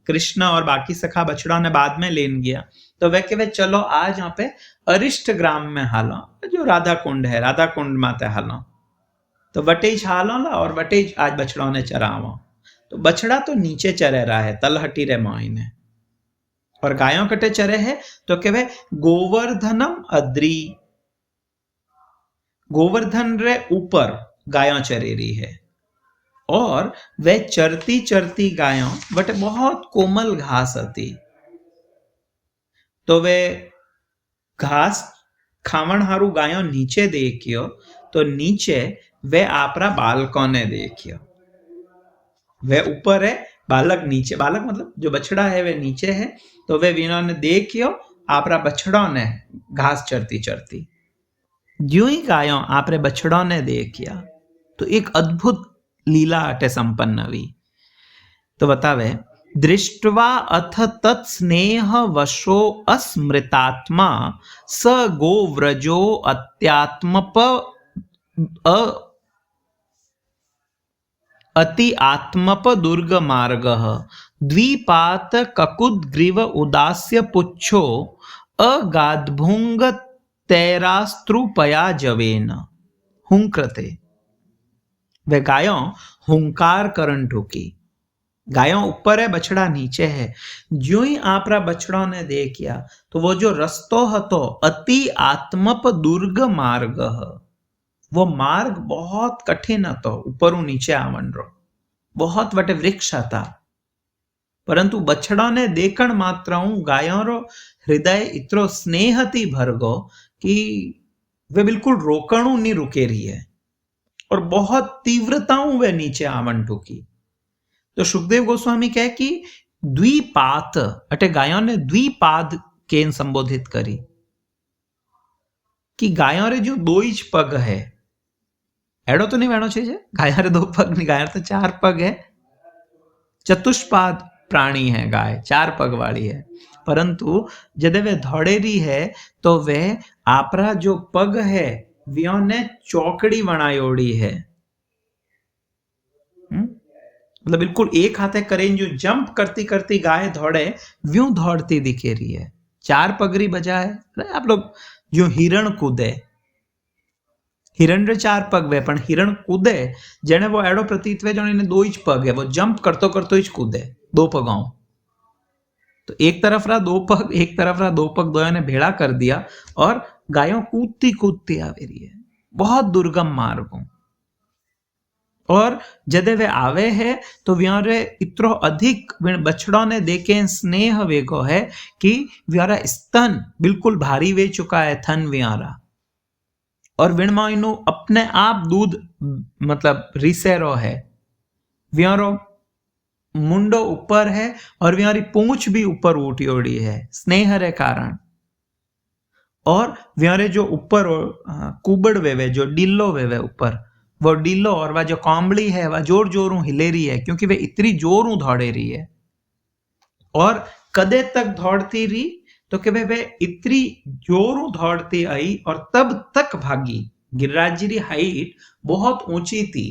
कृष्ण और बाकी सखा बछड़ा ने बाद में लेन गया तो वे कहे चलो आज यहाँ पे अरिष्ट ग्राम में हालो जो राधा कुंड है राधा कुंड माते हालो तो वटेज हालो ला और वटेज आज बछड़ों ने चरावो तो बछड़ा तो नीचे चरे रहा है तलहटी रे मायने और गायों कटे चरे है तो कहे गोवर्धनम अद्री गोवर्धन रे ऊपर गायों चरे रही है और वे चरती चरती गायों बट बहुत कोमल घास हती तो वे घास खावण हारू गायों नीचे देखियो तो नीचे वे आपरा बालकों ने देखियो वे ऊपर है बालक नीचे बालक मतलब जो बछड़ा है वे नीचे है तो वे विनों ने देखियो आपरा बछड़ों ने घास चरती चरती ज्यों ही गायों आपरे बछड़ों ने देखिया तो एक अद्भुत लीला अटे संपन्न हुई तो बतावे दृष्ट्वा अथ तत्स्नेह वशो अस्मृतात्मा स गोव्रजो अत्यात्मप अति आत्मप दुर्ग मार्ग द्विपात ककुद्ग्रीव उदास्य पुच्छो अगाधभुंग तैरास्त्रुपया जवेन हुंकृते वे गायों हुंकार करन ठोकी गायों ऊपर है बछड़ा नीचे है ज्यों ही आपरा बछड़ों ने देखिया तो वो जो रस्तो हतो अति आत्मप दुर्ग मार्ग वो मार्ग बहुत कठिन हतो ऊपर नीचे आवण रो बहुत वटे वृक्ष था परंतु बछड़ा ने देखण मात्र गायों रो हृदय इतरो स्नेह थी भरगो कि वे बिल्कुल रोकणु नहीं रुके रही है और बहुत तीव्रताओं वे नीचे आवण ठोकी तो सुखदेव गोस्वामी कहे कि द्विपात अटे गायों ने द्विपाद केन संबोधित करी कि गायों रे जो दो इंच पग है एडो तो नहीं वेणो चाहिए गाय रे दो पग नहीं गाय तो चार पग है चतुष्पाद प्राणी है गाय चार पग वाली है परंतु जदे वे दौड़ेरी है तो वे आपरा जो पग है व्यों ने चौकड़ी बनायोड़ी है मतलब बिल्कुल एक हाथे करें जो जंप करती करती गाय दौड़े व्यों दौड़ती दिखे रही है चार पगड़ी बजाए आप लोग जो हिरण कूदे हिरण रे 4 पग वे पण हिरण कूदे जेने वो एडो प्रतीत वे जो 2 ज पग है, वो जंप करतो करतो ही कूदे 2 पगाओं। तो एक तरफ रहा 2 पग, एक तरफ रहा 2 पग, दोनों ने भेड़ा कर दिया और गायों कूदती कूदती आ रही है बहुत दुर्गम मार्गों। और जदे वे आवे है तो व्यारे इतरो अधिक बछड़ों ने देखे स्नेह वेगो है कि व्यारा स्तन बिल्कुल भारी वे चुका है थन व्यारा, और विणमाइनु अपने आप दूध मतलब रिसेरो है। व्यारो मुंडो ऊपर है और व्यारी पूंछ भी ऊपर उठी ओड़ी है स्नेह रे कारण। और व्यारे जो ऊपर कुबड़ वेवे जो डिल्लो वेवे ऊपर, वो डिल्लो और वह जो कांबड़ी है वह जोर जोरों हिले रही है क्योंकि वे इतनी जोरों दौड़े रही है। और कदे तक दौड़ती रही तो कि वे इतनी जोरों दौड़ती आई और तब तक भागी। गिरिराज जी की हाइट बहुत ऊंची थी।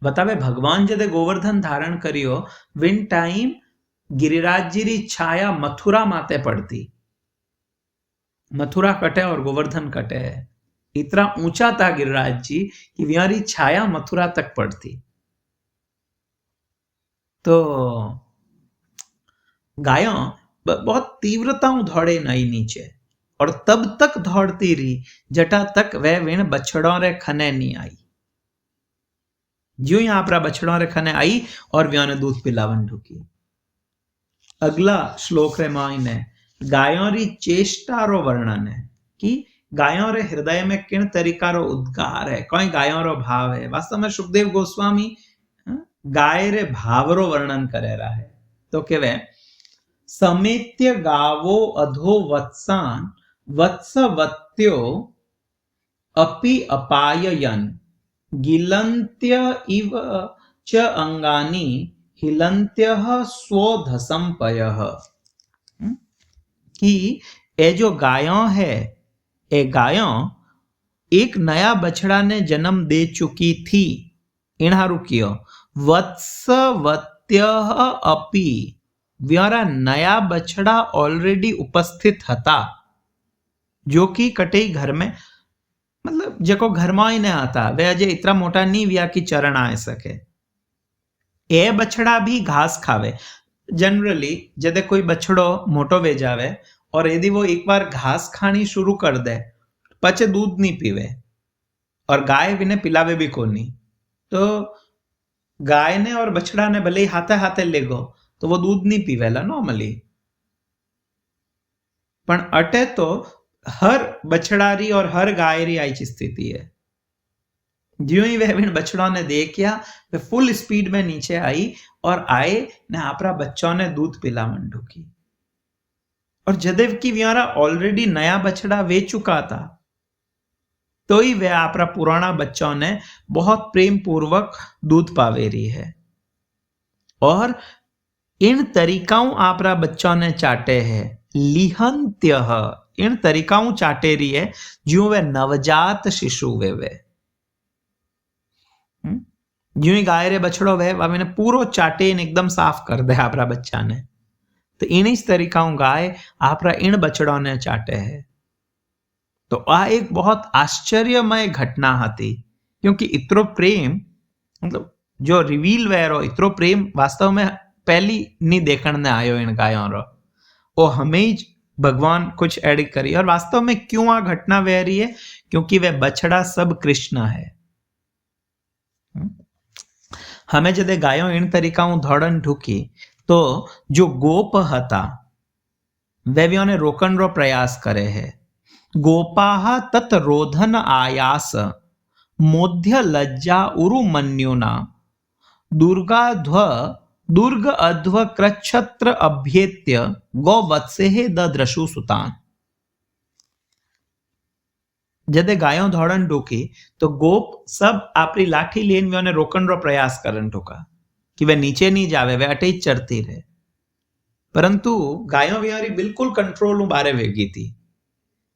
बतावे भगवान जदे गोवर्धन धारण करियो विन टाइम गिरिराज जी की छाया मथुरा माते पड़ती। मथुरा कटे और गोवर्धन कटे है, इतना ऊंचा था गिरिराज जी कि व्यारी छाया मथुरा तक पड़ती। तो गायों बहुत तीव्रताओं दौड़े नहीं नीचे और तब तक दौड़ती रही जटा तक वह विण बछड़ों रे खने नहीं आई। ज्यों यहां पर बछड़ों रे खने आई और व्या ने दूध पिलावन ढुकी। अगला श्लोक रे मायने गायों री चेष्टा रो वर्णन है कि गायों रे हृदय में किन तरीका रो उद्गार है, कोई गायों रो भाव है। वास्तव में सुखदेव गोस्वामी गाय रे भाव रो वर्णन करे रहा है। तो केवे समेत्य गावो अधो वत्सान वत्सवत्यो अपि अपाययन गिलन्त्य इव च अंगानि हिलन्त्यः स्वधसंपयः। कि ये जो गायों है, ये गायों एक नया बछड़ा ने जन्म दे चुकी थी। इन्हा रुकियो वत्सवत्यः अपि व्यारा नया बछड़ा ऑलरेडी उपस्थित था जो कि कटे घर में, मतलब जको घर में ही नहीं आता वे अजय इतना मोटा नहीं व्या की चरण आ सके। ए बछड़ा भी घास खावे। जनरली जदे कोई बछड़ो मोटो वे जावे और यदि वो एक बार घास खानी शुरू कर दे पचे दूध नहीं पीवे और गाय भी ने पिलावे भी को नहीं। तो गाय ने और बछड़ा ने भले ही हाथे हाथे ले गो तो वो दूध नहीं पीवेला नॉर्मली। पण अटे तो हर बछड़ारी और हर गायरी आई स्थिति है। ज्यों ही वह बछड़ों ने देखा वे फुल स्पीड में नीचे आई और आए ने आपरा बच्चों ने दूध पिलावन ढुकी। और जदेव की व्यारा ऑलरेडी नया बछड़ा वे चुका था तो ही वह आपरा पुराना बच्चों ने बहुत प्रेम पूर्वक दूध पावे रही है। और इन तरीकाओं आपरा बच्चों ने चाटे है लिहंत्य, इन तरीकाओं चाटे रही है जो वे नवजात शिशु वे ज्यों ही गाय रे बछड़ो वे मैंने पूरो चाटे एकदम साफ कर दे आपरा बच्चा ने। तो इन तरीकाओं गाय आपरा इन बछड़ों ने चाटे है। तो आ एक बहुत आश्चर्यमय घटना थी क्योंकि इतरो प्रेम मतलब जो रिवील वेरो इतरो प्रेम वास्तव में पहली नहीं देखने ने आयो इन गायों रो। वो हमें ही भगवान कुछ एड करी और वास्तव में क्यों आ घटना वह रही है क्योंकि वह बछड़ा सब कृष्ण है। हमें जदे गायों इन तरीकाओं दौड़न ढुकी तो जो गोप हता वे ने रोकन रो प्रयास करे है। गोपाह तत् रोधन आयास मोध्य लज्जा उरु मन्युना दुर्ग अध्व कृच्छत्र अभ्येत्य गौ वत्से दद्रशु सुतान। जदे गायों दौड़न ढुकी तो गोप सब आपरी लाठी लेन वे रोकन रो प्रयास करन ढुका कि वे नीचे नहीं जावे, वे अटे ही चरती रहे। परंतु गायों व्यारी बिल्कुल कंट्रोल बारे वेगी थी।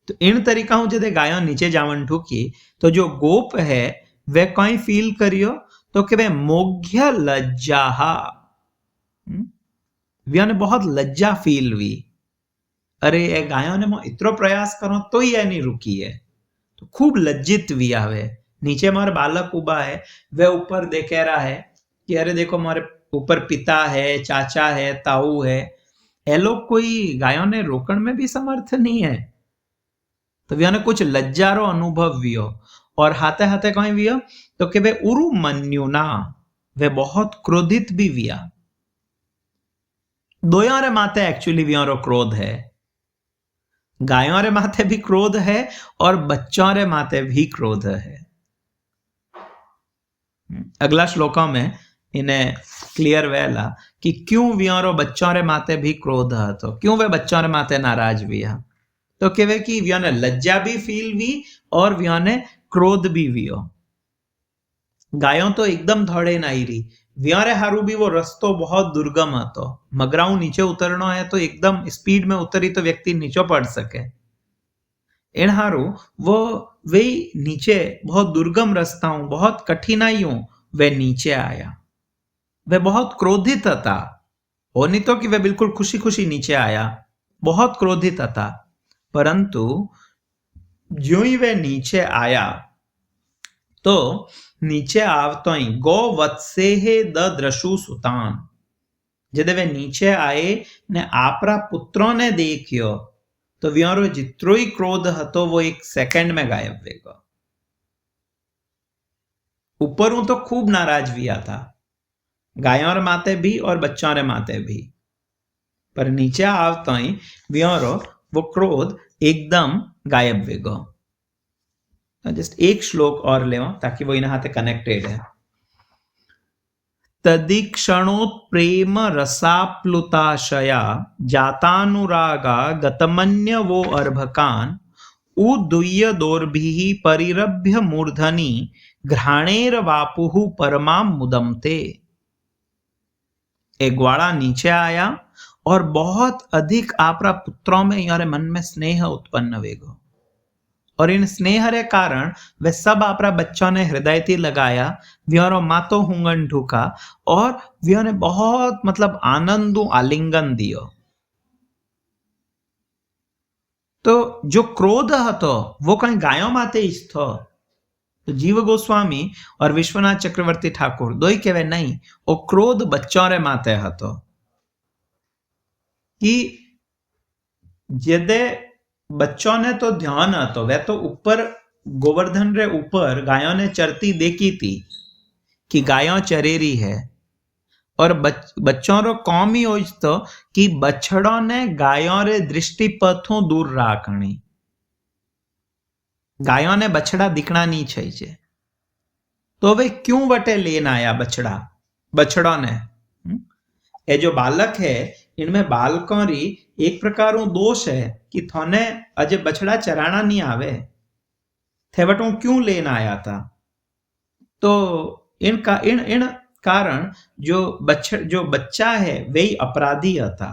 तो इन तरीकाओं जदे गायों नीचे जावन ढुकी तो जो गोप है वे कहीं फील करियो तो कि वे मोघ्य लज्जा वे ने बहुत लज्जा फील हुई। अरे ये गायों ने मैं इतरो प्रयास करो तो ही नहीं रुकी है। तो खूब लज्जित भी आवे। नीचे मारे बालक उबा है, वह ऊपर देखे रहा है कि अरे देखो मारे ऊपर पिता है, चाचा है, ताऊ है, ये लोग कोई गायों ने रोकण में भी समर्थ नहीं है। तो वे कुछ लज्जारो अनुभव वियो और हाथे हाथे कहीं वियो तो कि वे उरु मन्यु ना, वे बहुत क्रोधित भी विया। दोयों रे माथे एक्चुअली वियों क्रोध है, गायों रे माथे भी क्रोध है और बच्चों रे माथे भी क्रोध है। अगला श्लोकों में इन्हें क्लियर वेला कि क्यों वियों बच्चों रे माथे भी क्रोध है, तो क्यों वे बच्चों रे माथे नाराज भी है। तो कहे कि वियों ने लज्जा भी फील भी और वियों ने क्रोध भी वियो। गायों तो एकदम धड़े नहीं रही, व्यारे हारू भी वो रस्तो बहुत दुर्गम હતો। मगराऊ नीचे उतरना है तो एकदम स्पीड में उतरी तो व्यक्ति नीचे पड़ सके। इन हारू वो वे नीचे बहुत दुर्गम रास्ताओं, बहुत कठिनाइयों वे नीचे आया। वे बहुत क्रोधित था, वो नहीं तो कि वे बिल्कुल खुशी खुशी नीचे आया, बहुत क्रोधित था। परंतु जो ही वे नीचे आया तो नीचे आवतो ही गो वत्से दद्रशु सुतान, जदे वे नीचे आए ने आपरा पुत्रों ने देखियो तो व्यारो जित्रो ही क्रोध हतो वो एक सेकंड में गायब वेगो। ऊपर तो खूब नाराज विया था, गायों रे माते भी और बच्चों रे माते भी, पर नीचे आवतो ही व्यारो वो क्रोध एकदम गायब वेगो। जस्ट एक श्लोक और ले ताकि वो इन हाथे कनेक्टेड है। तदीक्षणोत्प्रेम रसाप्लुताशया जातानुरागा गतमन्य वो अर्भकान उदुय्य दोर्भिः परिरभ्य मूर्धनि घ्राणेर वापुः परमाम मुदमते। एक ग्वाला नीचे आया और बहुत अधिक आपरा पुत्रों में यारे मन में स्नेह उत्पन्न वेगो, और इन स्नेह रे कारण वे सब आपरा बच्चों ने हृदय थी लगाया, व्योरो मातो हुंगन ढूका और व्यो ने बहुत मतलब आनंदू आलिंगन दियो। तो जो क्रोध हतो वो कहीं गायों माते ही थो। तो जीव गोस्वामी और विश्वनाथ चक्रवर्ती ठाकुर दो ही कहवे नहीं, वो क्रोध बच्चों रे माते हतो कि जदे बच्चों ने तो ध्यान तो वह तो ऊपर गोवर्धन रे ऊपर गायों ने चरती देखी थी कि गायों चरेरी है, और बच्चों रो कौम ही हो तो कि बछड़ों ने गायों रे दृष्टि पथों दूर राखनी, गायों ने बछड़ा दिखना नहीं चाहिए। तो वे क्यों वटे लेन आया बछड़ा, बछड़ों ने। ये जो बालक है इनमें बालकों री एक प्रकार दोष है कि थोने अजय बछड़ा चराना नहीं आवे, थे बटू क्यों लेन आया था। तो इनका इन कारण जो बच्चा है वे अपराधी था।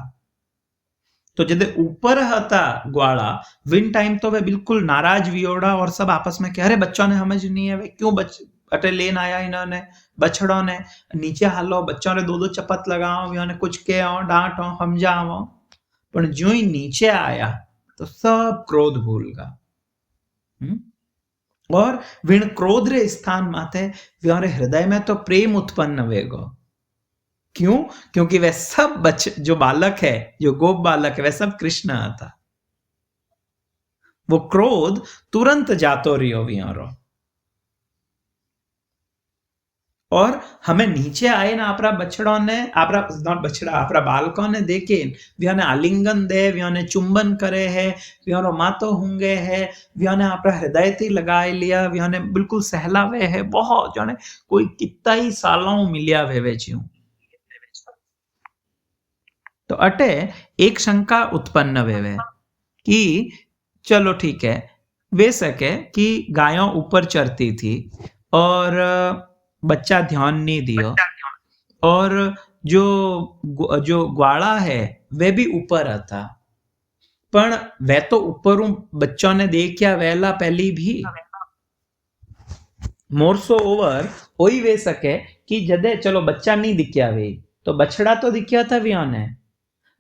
तो जब ऊपर हता ग्वाला विन टाइम तो वे बिल्कुल नाराज वियोड़ा और सब आपस में कह रहे बच्चों ने समझ नहीं है वे क्यों अटे लेन आया इन्होंने बछड़ों ने, नीचे हालो बच्चों ने दो दो चपत लगाओ, इन्होंने कुछ कहो डांटो समझाओ, पर जो ही नीचे आया तो सब क्रोध भूल गया। और विण क्रोध रे स्थान माथे व्यारे हृदय में तो प्रेम उत्पन्न वेगो। क्यों? क्योंकि वह सब जो बालक है, जो गोप बालक है, वह सब कृष्ण था। वो क्रोध तुरंत जातो रियो व्यारो। और हमें नीचे आए ना आपरा बछड़ों ने, आपरा नॉट बछड़ा, आपरा बालकों ने देखे व्याने आलिंगन दे, व्याने चुंबन करे है, व्यानो मातो होंगे है, व्याने आपरा हृदय थी लगाए लिया, व्याने बिल्कुल सहलावे है, बहुत जाने कोई कितना ही सालों मिलिया वेवे ज्यूं। तो अटे एक शंका उत्पन्न वेवे कि चलो ठीक है, वे सके कि गायों ऊपर चरती थी और बच्चा ध्यान नहीं दियो, और जो ग्वाला है वे भी ऊपर था, पर वे तो ऊपर बच्चों ने देखा वेला पहली भी मोरसो ओवर हो ही वे सके कि जदे चलो बच्चा नहीं दिखया वे तो बछड़ा तो दिखया था व्या ने।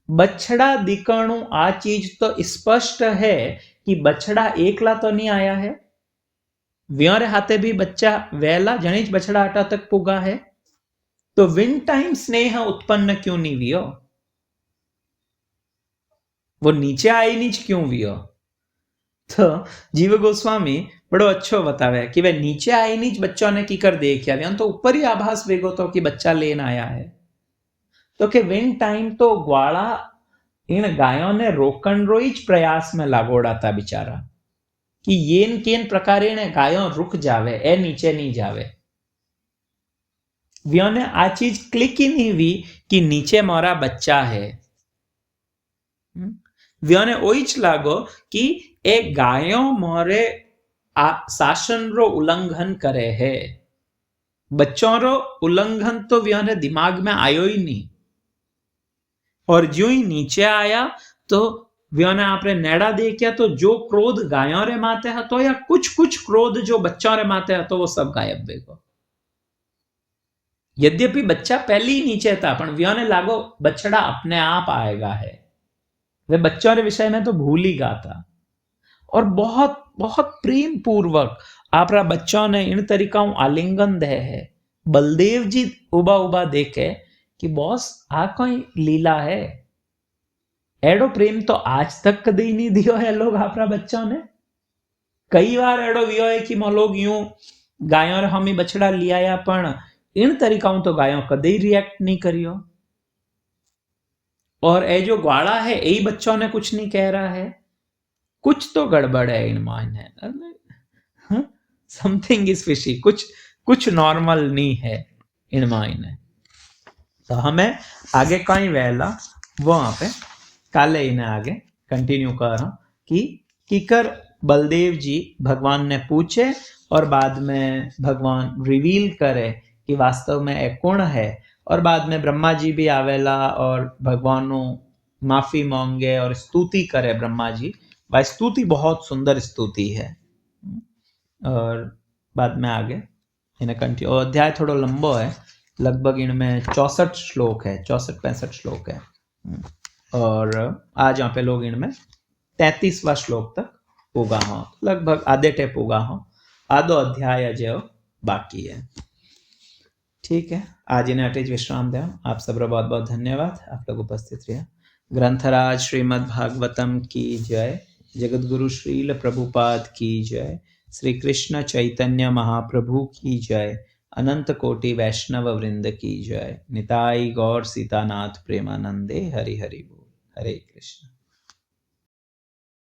बछड़ा दिखणु आ चीज तो स्पष्ट है कि बछड़ा एकला तो नहीं आया है, व्योरे हाथे भी बच्चा वेला जणीज बछड़ा आटा तक पुगा है, तो विन टाइम स्नेह उत्पन्न क्यों नहीं वियो? वो नीचे आई नीच क्यों वियो? तो जीव गोस्वामी बड़ो अच्छो बतावे कि वे नीचे आई नीच बच्चों ने की कर देखा, वे तो ऊपर ही आभास वेगो तो कि बच्चा लेन आया है। तो के विन टाइम तो ग्वाला इन गायों ने रोकन रो ही प्रयास में लागोड़ा था बिचारा, कि येन केन प्रकारे ने गायों रुक जावे, ए नीचे नहीं जावे। व्यो ने आ चीज क्लिक ही नहीं हुई कि नीचे मोरा बच्चा है। व्यो ने वही ज लागो कि ए गायों मोरे शासन रो उल्लंघन करे है। बच्चों रो उल्लंघन तो व्यो ने दिमाग में आयो ही नहीं। और जो ही नीचे आया तो व्यो ने आपने नेड़ा देखा तो जो क्रोध गायों रे माते हतो या कुछ कुछ क्रोध जो बच्चों रे माते हतो वो सब गायब वेगो। यद्यपि बच्चा पहले ही नीचे था, पर व्यो ने लागो बछड़ा अपने आप आएगा है। वे बच्चों के विषय में तो भूल ही गा था। और बहुत बहुत प्रेम पूर्वक आपरा बच्चों ने इन तरीका आलिंगन दे है। बलदेव जी उबा उबा देखे कि बॉस आ कोई लीला है। एडो प्रेम तो आज तक कदी नहीं दियो है लोग आपरा बच्चों ने। कई बार एडो वियो है कि लोग यूं गायों हम ही बछड़ा लिया पण इन तरीकाओं तो गायों कदे रिएक्ट नहीं करियो। और ये जो ग्वाला है यही बच्चों ने कुछ नहीं कह रहा है, कुछ तो गड़बड़ है इन मान है, समथिंग इज फिशी, कुछ कुछ नॉर्मल नहीं है इन माइन है। तो हमें आगे कहीं वेला वो वहां पे काले इन्हें आगे कंटिन्यू कर रहा कि किकर बलदेव जी भगवान ने पूछे और बाद में भगवान रिवील करे कि वास्तव में एक कौन है। और बाद में ब्रह्मा जी भी आवेला और भगवान माफी मांगे और स्तुति करे ब्रह्मा जी। वह स्तुति बहुत सुंदर स्तुति है। और बाद में आगे इन्हें कंटिन्यू, और अध्याय थोड़ा लंबो है, लगभग इनमें 64 श्लोक है, 64-65 श्लोक है। और आज यहाँ पे लोग इनमें 33वां श्लोक तक पूगा हो, लगभग आधे टे पूगा हो, आधो अध्याय जो बाकी है। ठीक है, आज इन्हें अटेज विश्राम दें। आप सब बहुत बहुत धन्यवाद, आप लोग उपस्थित रहे। ग्रंथराज श्रीमद् भागवतम की जय, जगत गुरु श्रील प्रभुपाद की जय, श्री कृष्ण चैतन्य महाप्रभु की जय, अनंत कोटि वैष्णव वृंद की जय, निताई गौर सीतानाथ प्रेमानंदे, हरि हरि बोल। हरे कृष्ण।